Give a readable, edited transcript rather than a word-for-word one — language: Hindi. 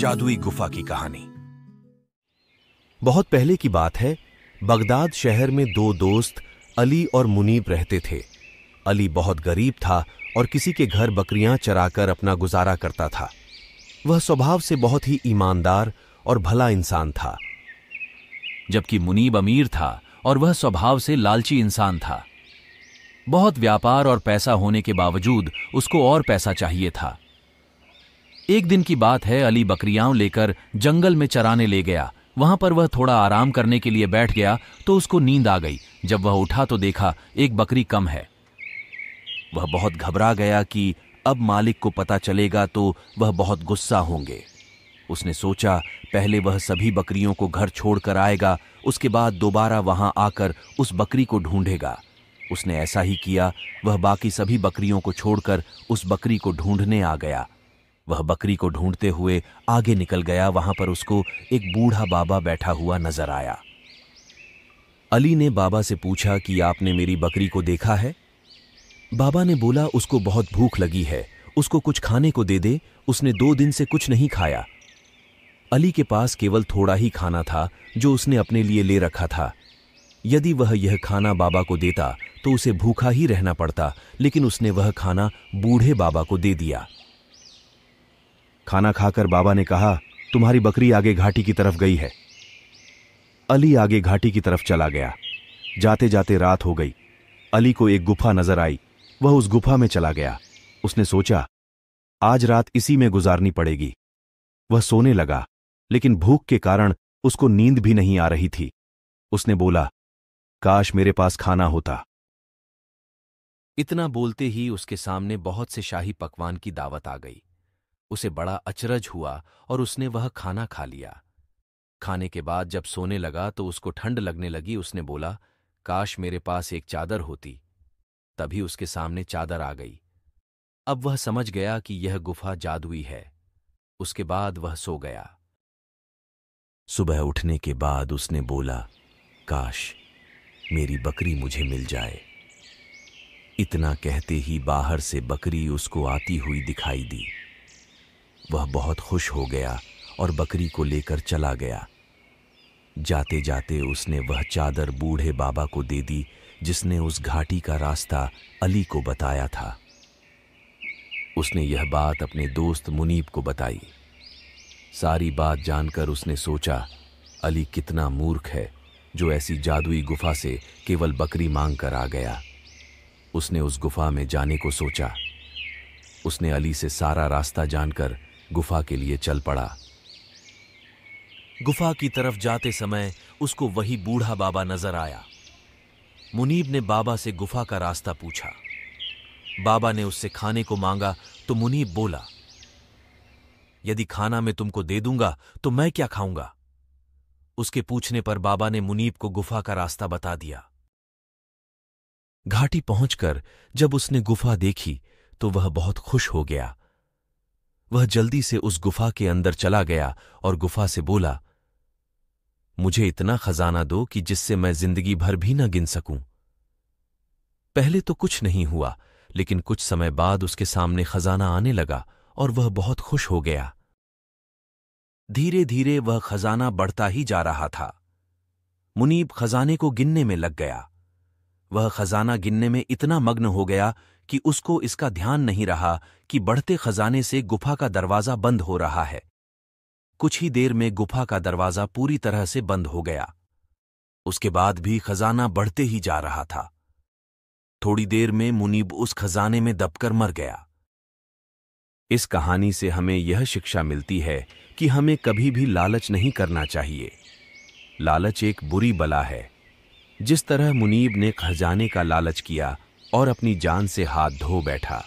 जादुई गुफा की कहानी। बहुत पहले की बात है। बगदाद शहर में दो दोस्त अली और मुनीब रहते थे। अली बहुत गरीब था और किसी के घर बकरियां चराकर अपना गुजारा करता था। वह स्वभाव से बहुत ही ईमानदार और भला इंसान था, जबकि मुनीब अमीर था और वह स्वभाव से लालची इंसान था। बहुत व्यापार और पैसा होने के बावजूद उसको और पैसा चाहिए था। एक दिन की बात है, अली बकरियां लेकर जंगल में चराने ले गया। वहां पर वह थोड़ा आराम करने के लिए बैठ गया तो उसको नींद आ गई। जब वह उठा तो देखा एक बकरी कम है। वह बहुत घबरा गया कि अब मालिक को पता चलेगा तो वह बहुत गुस्सा होंगे। उसने सोचा पहले वह सभी बकरियों को घर छोड़कर आएगा, उसके बाद दोबारा वहां आकर उस बकरी को ढूंढेगा। उसने ऐसा ही किया। वह बाकी सभी बकरियों को छोड़कर उस बकरी को ढूंढने आ गया। वह बकरी को ढूंढते हुए आगे निकल गया। वहां पर उसको एक बूढ़ा बाबा बैठा हुआ नजर आया। अली ने बाबा से पूछा कि आपने मेरी बकरी को देखा है? बाबा ने बोला उसको बहुत भूख लगी है, उसको कुछ खाने को दे दे, उसने 2 दिन से कुछ नहीं खाया। अली के पास केवल थोड़ा ही खाना था जो उसने अपने लिए ले रखा था। यदि वह यह खाना बाबा को देता तो उसे भूखा ही रहना पड़ता, लेकिन उसने वह खाना बूढ़े बाबा को दे दिया। खाना खाकर बाबा ने कहा, तुम्हारी बकरी आगे घाटी की तरफ गई है। अली आगे घाटी की तरफ चला गया। जाते जाते रात हो गई। अली को एक गुफा नजर आई। वह उस गुफा में चला गया। उसने सोचा आज रात इसी में गुजारनी पड़ेगी। वह सोने लगा, लेकिन भूख के कारण उसको नींद भी नहीं आ रही थी। उसने बोला, काश मेरे पास खाना होता। इतना बोलते ही उसके सामने बहुत से शाही पकवान की दावत आ गई। उसे बड़ा अचरज हुआ और उसने वह खाना खा लिया। खाने के बाद जब सोने लगा तो उसको ठंड लगने लगी। उसने बोला, काश मेरे पास एक चादर होती। तभी उसके सामने चादर आ गई। अब वह समझ गया कि यह गुफा जादुई है। उसके बाद वह सो गया। सुबह उठने के बाद उसने बोला, काश मेरी बकरी मुझे मिल जाए। इतना कहते ही बाहर से बकरी उसको आती हुई दिखाई दी। वह बहुत खुश हो गया और बकरी को लेकर चला गया। जाते जाते उसने वह चादर बूढ़े बाबा को दे दी जिसने उस घाटी का रास्ता अली को बताया था। उसने यह बात अपने दोस्त मुनीब को बताई। सारी बात जानकर उसने सोचा, अली कितना मूर्ख है जो ऐसी जादुई गुफा से केवल बकरी मांग कर आ गया। उसने उस गुफा में जाने को सोचा। उसने अली से सारा रास्ता जानकर गुफा के लिए चल पड़ा। गुफा की तरफ जाते समय उसको वही बूढ़ा बाबा नजर आया। मुनीब ने बाबा से गुफा का रास्ता पूछा। बाबा ने उससे खाने को मांगा तो मुनीब बोला, यदि खाना मैं तुमको दे दूंगा तो मैं क्या खाऊंगा? उसके पूछने पर बाबा ने मुनीब को गुफा का रास्ता बता दिया। घाटी पहुंचकर जब उसने गुफा देखी तो वह बहुत खुश हो गया। वह जल्दी से उस गुफा के अंदर चला गया और गुफा से बोला, मुझे इतना खजाना दो कि जिससे मैं जिंदगी भर भी न गिन सकूं। पहले तो कुछ नहीं हुआ, लेकिन कुछ समय बाद उसके सामने खजाना आने लगा और वह बहुत खुश हो गया। धीरे धीरे वह खजाना बढ़ता ही जा रहा था। मुनीब खजाने को गिनने में लग गया। वह खजाना गिनने में इतना मग्न हो गया कि उसको इसका ध्यान नहीं रहा कि बढ़ते खजाने से गुफा का दरवाजा बंद हो रहा है। कुछ ही देर में गुफा का दरवाजा पूरी तरह से बंद हो गया। उसके बाद भी खजाना बढ़ते ही जा रहा था। थोड़ी देर में मुनीब उस खजाने में दबकर मर गया। इस कहानी से हमें यह शिक्षा मिलती है कि हमें कभी भी लालच नहीं करना चाहिए। लालच एक बुरी बला है। जिस तरह मुनीब ने खजाने का लालच किया और अपनी जान से हाथ धो बैठा।